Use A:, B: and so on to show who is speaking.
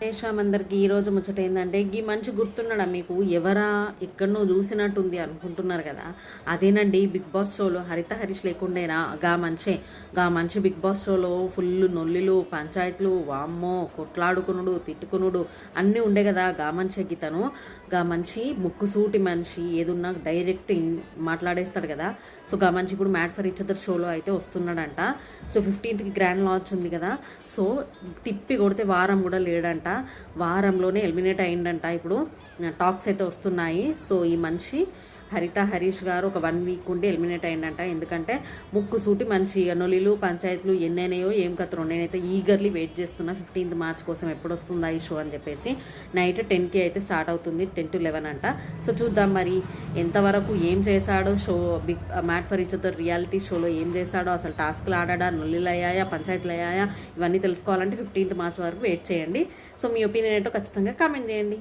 A: రాధే శ్యామ్ అందరికి ఈరోజు ముచ్చట ఏంటంటే ఈ మంచి గుర్తున్నాడా మీకు? ఎవరా ఎక్కడనో చూసినట్టుంది అనుకుంటున్నారు కదా, అదేనండి బిగ్ బాస్ షోలో హరిత హరీష్ లేకుండేనా గా మంచి బిగ్ బాస్ షోలో ఫుల్ నొల్లిలు పంచాయతీలు వామ్మో కొట్లాడుకునుడు తిట్టుకునుడు అన్నీ ఉండే కదా. గా మంచి ముక్కుసూటి మనిషి ఏదున్నా డైరెక్ట్ మాట్లాడేస్తాడు కదా. సో గా మంచి ఇప్పుడు మ్యాట్ ఫర్ ఈచ్ అదర్ షోలో అయితే వస్తున్నాడంట. సో 15th గ్రాండ్ లాంచ్ ఉంది కదా. సో తిప్పి కొడితే వారం కూడా లేడంట, వారంలోనే ఎలిమినేట్ అయిందంట. ఇప్పుడు టాక్స్ అయితే వస్తున్నాయి. సో ఈ మనిషి హరిత హరీష్ గారు ఒక 1 వీక్ ఉండి ఎలిమినేట్ అయిందంట. ఎందుకంటే ముక్కుసూటి మనిషి నొలిలు పంచాయతీలు ఎన్నైనాయో ఏం కథలో. నేనైతే ఈగర్లీ వెయిట్ చేస్తున్నా 15th మార్చ్ కోసం ఎప్పుడు వస్తుందా ఈ షో అని చెప్పేసి. నైట్ 10కి అయితే స్టార్ట్ అవుతుంది, 10 to 11 అంట. సో చూద్దాం మరి ఎంతవరకు ఏం చేశాడో. Show big made for each other reality షోలో ఏం చేశాడో, అసలు టాస్క్లు ఆడాడా, నొల్లిలు అయ్యాయా, పంచాయతీలు అయ్యాయా, ఇవన్నీ తెలుసుకోవాలంటే 15th మార్చ్ వరకు వెయిట్ చేయండి. సో మీ ఒపీనియన్ ఏంటో ఖచ్చితంగా కామెంట్ చేయండి.